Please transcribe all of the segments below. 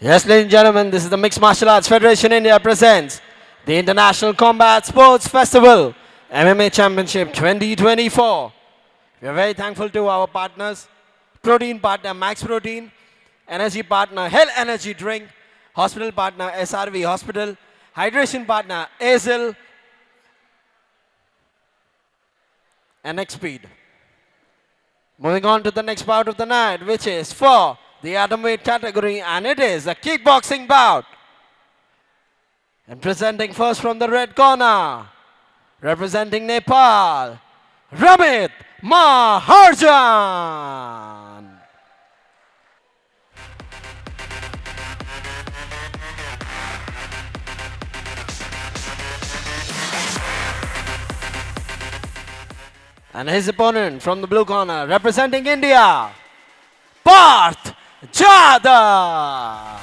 Yes, ladies and gentlemen, this is the Mixed Martial Arts Federation India presents the International Combat Sports Festival MMA Championship 2024. We are very thankful to our partners, protein partner Max Protein, energy partner Hell Energy Drink, hospital partner SRV Hospital, hydration partner Azil, and Xpeed. Moving on to the next bout of the night, which is for the atomweight category, and it is a kickboxing bout. And presenting first from the red corner, representing Nepal, Ramit Maharjan. And his opponent from the blue corner, representing India, Parth Jadhav.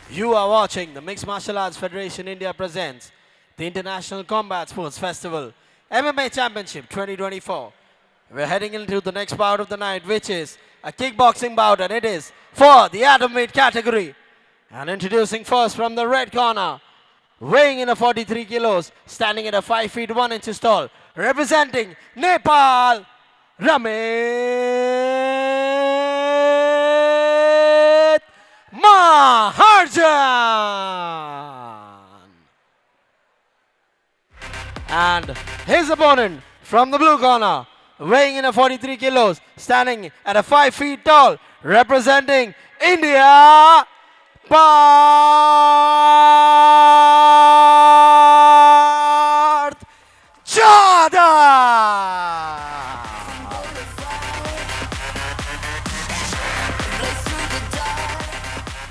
You are watching the Mixed Martial Arts Federation India presents the International Combat Sports Festival MMA Championship 2024. We're heading into the next bout of the night, which is a kickboxing bout, and it is for the atomweight category. And introducing first from the red corner, weighing in at 43 kilos, standing at a 5 feet 1 inches tall, representing Nepal, Ramit Maharjan. And his opponent from the blue corner, weighing in at 43 kilos, standing at a 5 feet tall, representing India, Parth Jadhav.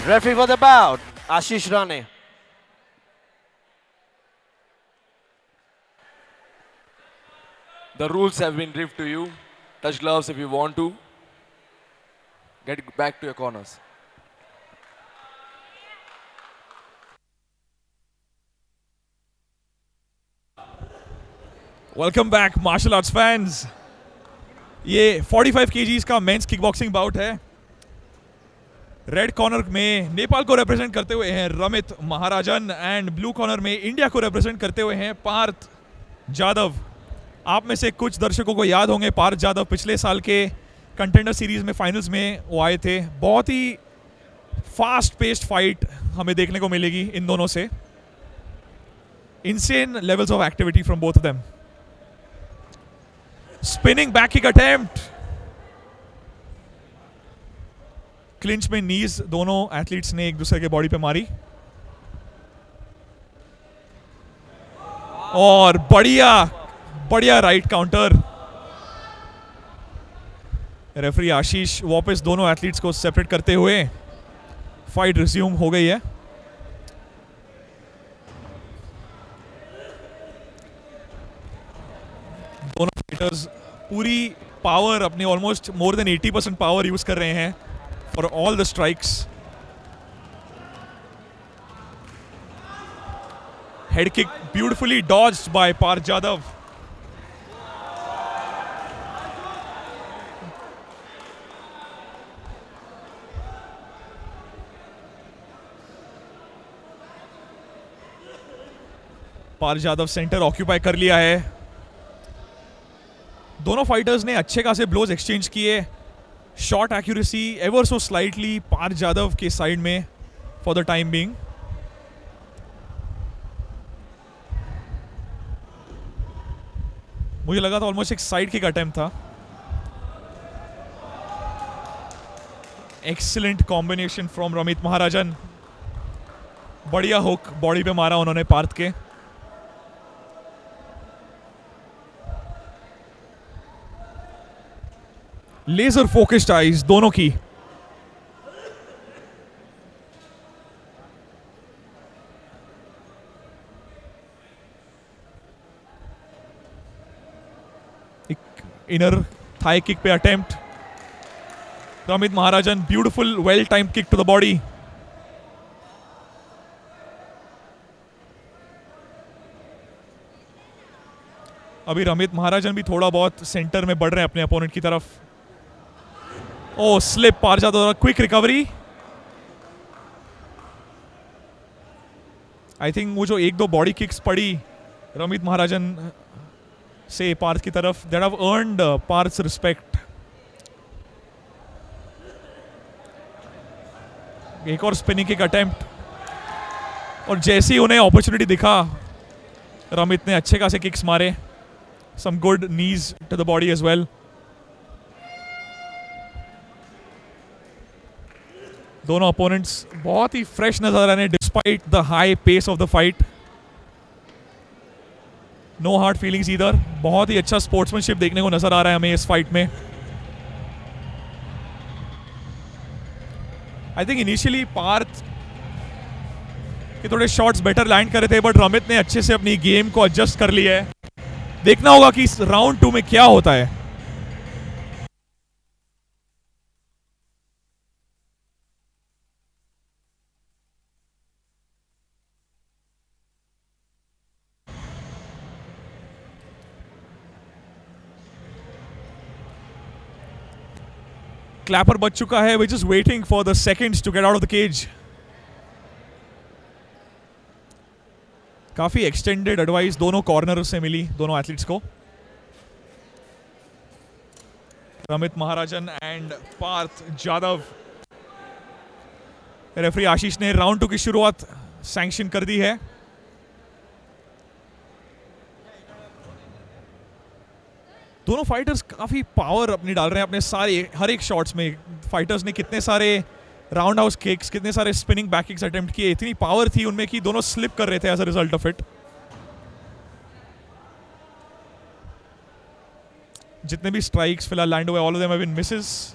Referee for the bout, Ashish Rane. The rules have been briefed to you. Touch gloves if you want to. Get back to your corners. Welcome back martial arts fans. ये 45 KGs का men's kickboxing bout है। Red corner में नेपाल को represent करते हुए हैं Ramit Maharajan and blue corner में India को रिप्रेजेंट करते हुए हैं पार्थ जाधव। आप में से कुछ दर्शकों को याद होंगे पार्थ जाधव पिछले साल के कंटेंडर सीरीज में फाइनल्स में वो आए थे। बहुत ही फास्ट पेस्ड फाइट हमें देखने को मिलेगी इन दोनों से। Insane levels of activity from both of them. Spinning back kick attempt. Clinch में नीज दोनों एथलीट्स ने एक दूसरे के बॉडी पे मारी और बढ़िया राइट काउंटर। रेफरी आशीष वापस दोनों एथलीट्स को सेपरेट करते हुए फाइट रिज्यूम हो गई है। दोनों फाइटर्स पूरी पावर अपनी almost more than 80% power use कर रहे हैं for all the strikes. Head kick beautifully dodged by Parth Jadhav. Parth Jadhav centre occupy कर लिया है। दोनों फाइटर्स ने अच्छे खासे ब्लोज एक्सचेंज किए। Shot accuracy ever so slightly Parth Jadhav के साइड में फॉर द टाइम बीइंग। मुझे लगा था ऑलमोस्ट एक साइड किक अटेम्प्ट था। Excellent combination from Ramit Maharajan. बढ़िया हुक बॉडी पे मारा उन्होंने पार्थ के। लेजर फोकस्ड आईज दोनों की। इनर थाई किक पे attempt. Ramit Maharajan beautiful well time kick to the body. अभी रमित महाराजन भी थोड़ा बहुत सेंटर में बढ़ रहे हैं अपने अपोनेंट की तरफ. ओ स्लिप पार जाता हुआ, क्विक रिकवरी. आई थिंक वो जो एक दो बॉडी किक्स पड़ी रमित महाराजन से पार्थ की तरफ, दैट हैव अर्नड पार्थ's रिस्पेक्ट. एक और स्पिनिंग किक अटेम्प्ट, और जैसे ही उन्हें अपॉर्चुनिटी दिखा रमित ने अच्छे खासे किक्स मारे. Some good knees to the body as well. दोनों अपोनेंट्स बहुत ही फ्रेश नजर आ रहे हैं despite the high pace of the fight. No hard feelings either. बहुत ही अच्छा स्पोर्ट्समैनशिप देखने को नजर आ रहा है हमें इस फाइट में. आई थिंक इनिशियली पार्थ के थोड़े शॉट्स बेटर लैंड करे थे, बट रमित ने अच्छे से अपनी गेम को एडजस्ट कर लिया है. देखना होगा कि राउंड 2 में क्या होता है. क्लैपर बच चुका है, which is waiting for the seconds to get out of the cage. काफी एक्सटेंडेड एडवाइस दोनों कॉर्नर से मिली दोनों एथलीट्स को. रमित महाराजन एंड पार्थ जाधव. रेफरी आशीष ने राउंड 2 की शुरुआत सैंक्शन कर दी है. दोनों फाइटर्स काफी पावर अपनी डाल रहे हैं अपने सारे हर एक शॉट्स में. फाइटर्स ने कितने सारे राउंड हाउस किक्स, कितने सारे स्पिनिंग बैक किक्स अटेम्प्ट किए. इतनी पावर थी उनमें कि दोनों स्लिप कर रहे थे as a result of it. जितने भी स्ट्राइक्स फिलहाल लैंड हुए, all of them have been misses.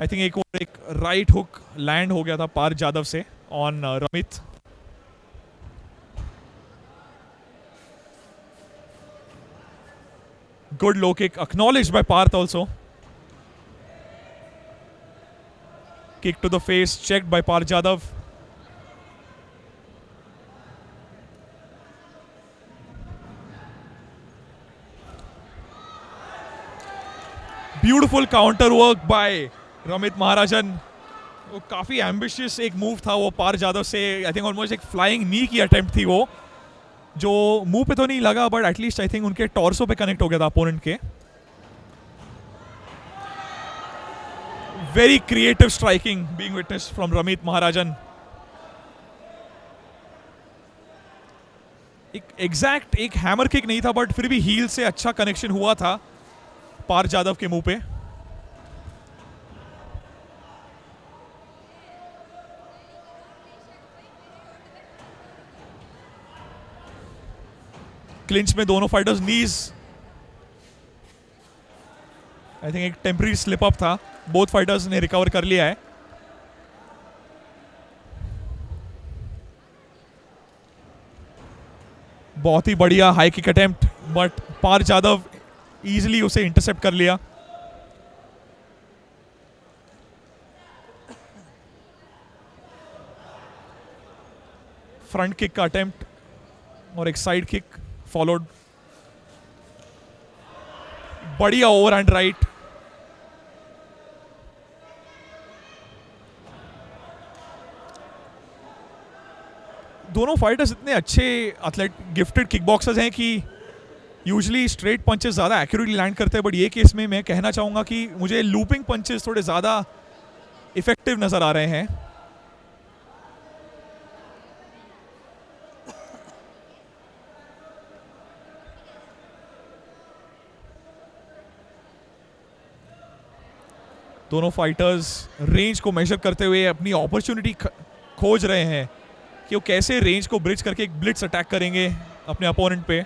I think एक राइट हुक लैंड हो गया था पार्थ जाधव से on Ramit. Good low kick, acknowledged by Parth also. Kick to the face, checked by Parth Jadhav. Beautiful counter work by Ramit Maharajan. वो काफी ambitious एक move था वो पार्थ जाधव से. आई थिंक ऑलमोस्ट एक फ्लाइंग नी की अटेम्प्ट थी वो, जो मुंह पे तो नहीं लगा बट एटलीस्ट आई थिंक उनके टॉर्सो पे कनेक्ट हो गया था अपोनेंट के. Very creative striking being witnessed from Ramit Maharajan. एक एग्जैक्ट एक हैमर किक नहीं था, बट फिर भी हील से अच्छा कनेक्शन हुआ था पार्थ जाधव के मुंह पे. क्लिंच में दोनों फाइटर्स नीज, आई थिंक एक टेम्पररी स्लिप अप था. बोथ फाइटर्स ने रिकवर कर लिया है. बहुत ही बढ़िया high kick attempt, but Parth Jadhav easily उसे इंटरसेप्ट कर लिया. फ्रंट किक का अटेम्प्ट और एक साइड किक फॉलोड. बढ़िया ओवर एंड राइट. दोनों फाइटर्स इतने अच्छे एथलेट गिफ्टेड किक बॉक्सर्स हैं कि यूजुअली स्ट्रेट पंचेस ज़्यादा एक्यूरेटली लैंड करते हैं, बट ये केस में मैं कहना चाहूँगा कि मुझे लूपिंग पंचेस थोड़े ज़्यादा इफेक्टिव नज़र आ रहे हैं. दोनों फाइटर्स रेंज को मेजर करते हुए अपनी अपॉर्चुनिटी खोज रहे हैं कि वो कैसे रेंज को ब्रिज करके एक ब्लिट्स अटैक करेंगे अपने अपोनेंट पे.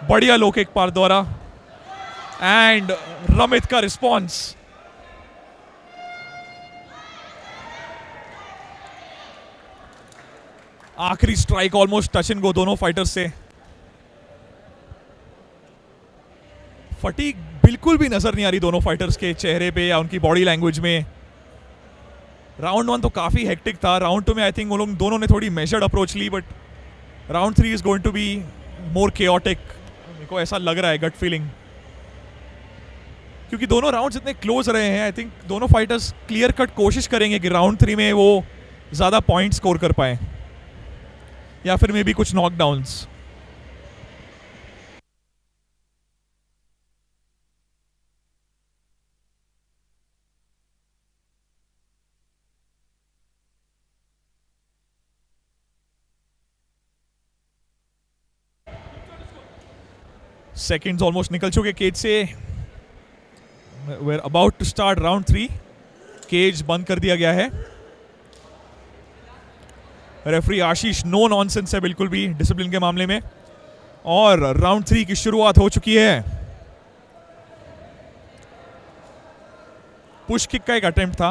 बढ़िया लो किक पार्थ द्वारा एंड रमित का रिस्पॉन्स. आखिरी strike almost touch and go दोनों फाइटर्स से. फटीग बिल्कुल भी नजर नहीं आ रही दोनों फाइटर्स के चेहरे पे या उनकी बॉडी लैंग्वेज में. राउंड 1 तो काफी हेक्टिक था. राउंड 2 में आई थिंक वो लोग दोनों ने थोड़ी मेजर्ड अप्रोच ली, but round 3 is going to be more chaotic, मेरे को ऐसा लग रहा है, गट फीलिंग, क्योंकि दोनों राउंड्स इतने क्लोज रहे हैं. आई थिंक दोनों फाइटर्स क्लियर कट कोशिश करेंगे कि राउंड 3 में वो ज़्यादा पॉइंट स्कोर कर पाए, या फिर मे बी कुछ नॉकडाउन्स. सेकेंड्स ऑलमोस्ट निकल चुके केज से. We are about to start round 3. Cage बंद कर दिया गया है. रेफरी आशीष नो नॉनसेंस है बिल्कुल भी डिसिप्लिन के मामले में. और राउंड 3 की शुरुआत हो चुकी है. पुश किक का एक अटेम्प्ट था.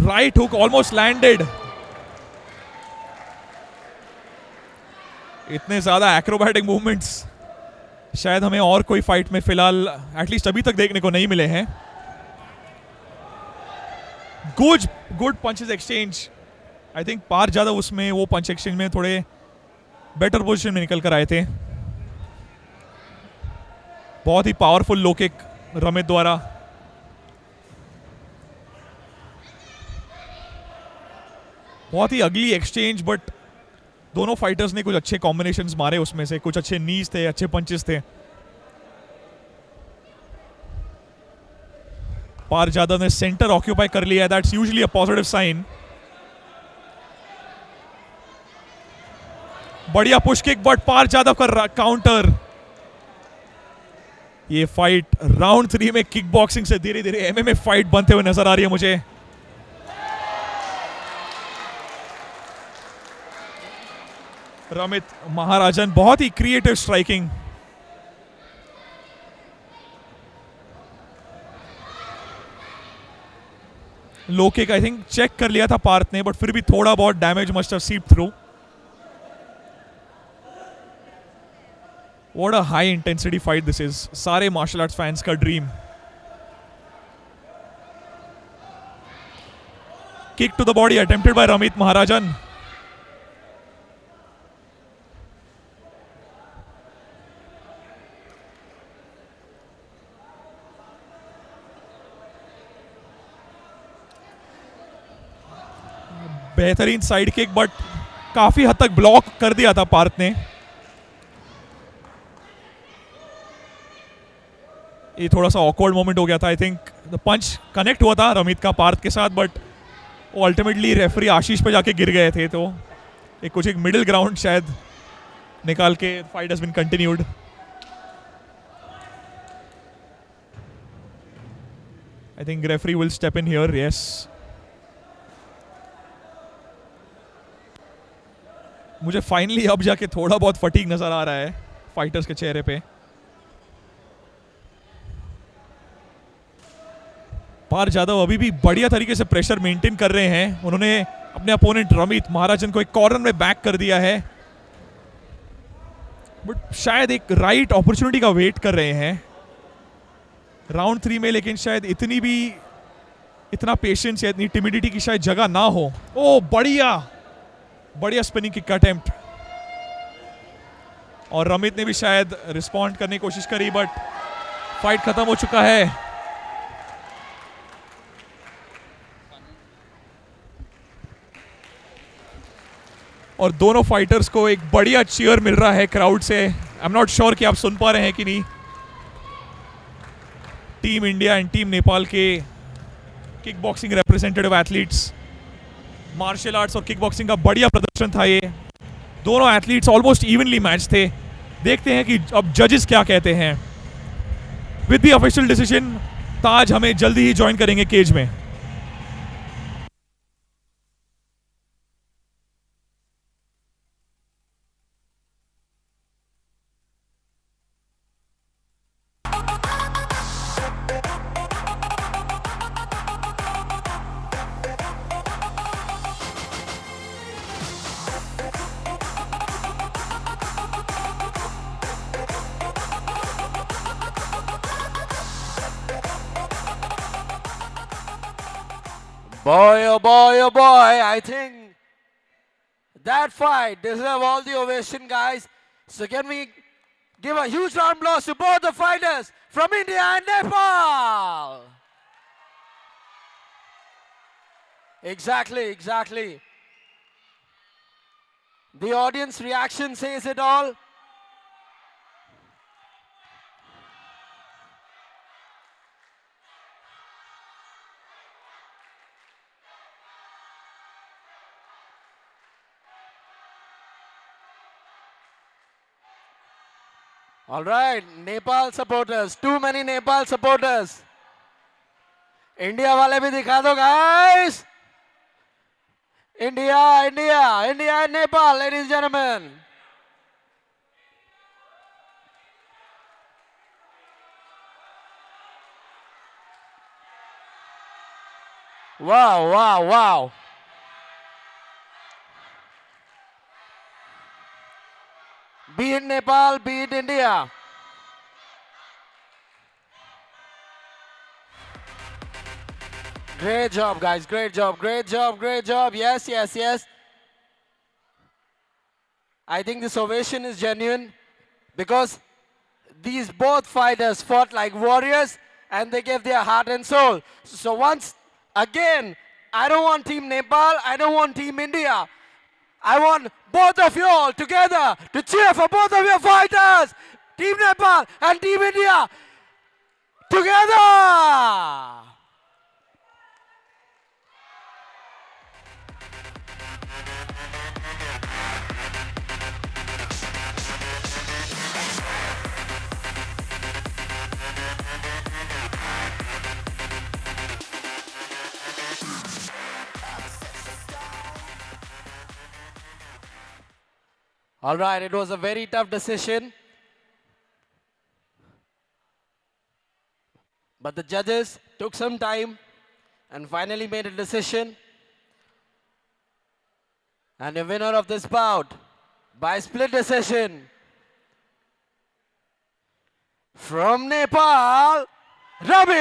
Right hook almost landed. इतने ज्यादा एक्रोबैटिक मूवमेंट्स शायद हमें और कोई फाइट में फिलहाल एटलीस्ट अभी तक देखने को नहीं मिले हैं. Good punches exchange. I think पार ज्यादा उसमें वो पंच एक्सचेंज में थोड़े बेटर पोजीशन में निकल कर आए थे. बहुत ही पावरफुल लो किक रमित द्वारा. बहुत ही अगली एक्सचेंज, बट दोनों फाइटर्स ने कुछ अच्छे कॉम्बिनेशंस मारे, उसमें से कुछ अच्छे नीज थे, अच्छे पंचेस थे. पार जादव ने सेंटर ऑक्यूपाई कर लिया. That's usually a positive sign. बढ़िया push kick, but Parth Jadhav का काउंटर. ये फाइट राउंड 3 में किक बॉक्सिंग से धीरे धीरे एमएमए फाइट बनते हुए नजर आ रही है मुझे. रमित महाराजन बहुत ही creative striking. Low kick I think check कर लिया था पार्थ ने, बट फिर भी थोड़ा बहुत damage must have seeped through. What a high intensity fight this is. सारे मार्शल आर्ट्स फैंस का dream. Kick to the body attempted by Ramit Maharajan. बेहतरीन साइड किक, बट काफी हद तक ब्लॉक कर दिया था पार्थ ने. ये थोड़ा सा ऑकवर्ड मोमेंट हो गया था. I think the punch connect हुआ था रमित का पार्थ के साथ, बट वो अल्टीमेटली रेफरी आशीष पे जाके गिर गए थे. तो एक मिडिल ग्राउंड शायद निकाल के fight has been continued. I think referee will step in here. Yes, मुझे फाइनली अब जाके थोड़ा बहुत फटीग नजर आ रहा है फाइटर्स के चेहरे पे. पार जादव अभी भी बढ़िया तरीके से प्रेशर मेंटेन कर रहे हैं. उन्होंने अपने अपोनेंट रमित महाराजन को एक कॉर्नर में बैक कर दिया है, बट शायद एक राइट अपॉर्चुनिटी का वेट कर रहे हैं राउंड 3 में. लेकिन शायद इतना पेशेंस या इतनी टिमिडिटी की शायद जगह ना हो. ओ बढ़िया स्पिनिंग किक का अटेम्प्ट. और रमित ने भी शायद रिस्पॉन्ड करने की कोशिश करी, बट फाइट खत्म हो चुका है. और दोनों फाइटर्स को एक बढ़िया चीयर मिल रहा है क्राउड से. आई एम नॉट श्योर कि आप सुन पा रहे हैं कि नहीं. Team India and team Nepal के kick boxing representative athletes, martial arts और किक बॉक्सिंग का बढ़िया प्रदर्शन था ये. दोनों एथलीट्स ऑलमोस्ट इवनली मैच थे. देखते हैं कि अब जजेस क्या कहते हैं. विद द ऑफिशियल डिसीजन, ताज हमें जल्दी ही ज्वाइन करेंगे केज में. Boy, oh boy, oh boy. I think That fight deserve all the ovation, guys. So can we give a huge round of applause to both the fighters from India and Nepal? Exactly, exactly. The audience reaction says it all. All right, Nepal supporters, too many Nepal supporters. India वाले भी दिखा दो guys. India, India, India and Nepal, ladies and gentlemen. Wow, wow, wow. Be it Nepal, be it India. Great job, guys. Great job, great job, great job. Yes, yes, yes. I think this ovation is genuine because these both fighters fought like warriors and they gave their heart and soul. So once again, I don't want Team Nepal, I don't want Team India. I want both of you all together to cheer for both of your fighters. Team Nepal and Team India together. All right, it was a very tough decision. But the judges took some time and finally made a decision. And the winner of this bout by split decision from Nepal, Ramit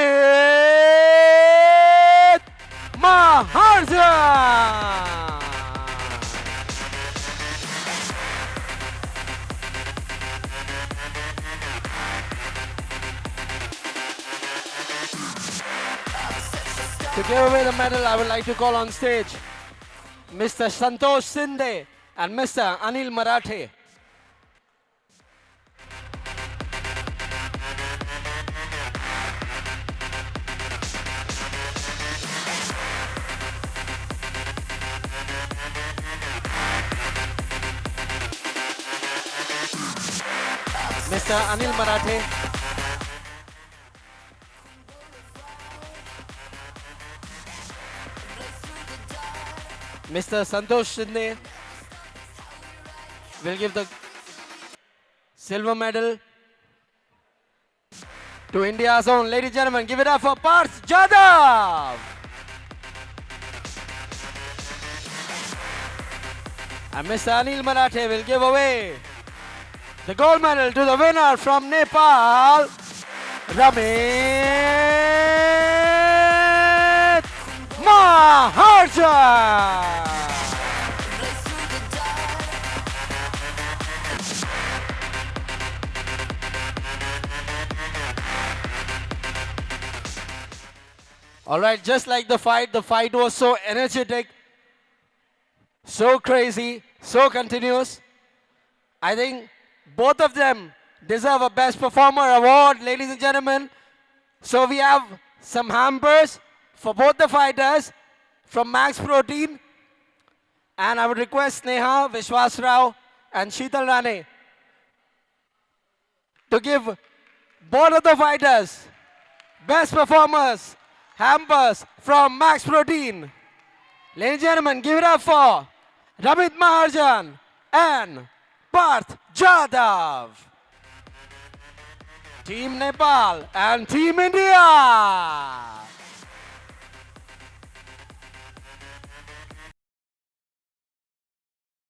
Maharjan. To give away the medal, I would like to call on stage Mr. Santosh Sinde and Mr. Anil Marathe. Mr. Anil Marathe. Mr. Santosh Shinde will give the silver medal to India's own. Ladies and gentlemen, give it up for Parth Jadhav. And Mr. Anil Marathe will give away the gold medal to the winner from Nepal, Ramit Maharjan. All right, just like the fight was so energetic, so crazy, so continuous. I think both of them deserve a Best Performer award, ladies and gentlemen. So we have some hampers for both the fighters from Max Protein. And I would request Sneha, Vishwas Rao and Sheetal Rane to give both of the fighters Best Performers hampers from Max Protein. Ladies and gentlemen, give it up for Ramit Maharjan and Parth Jadhav. Team Nepal and Team India.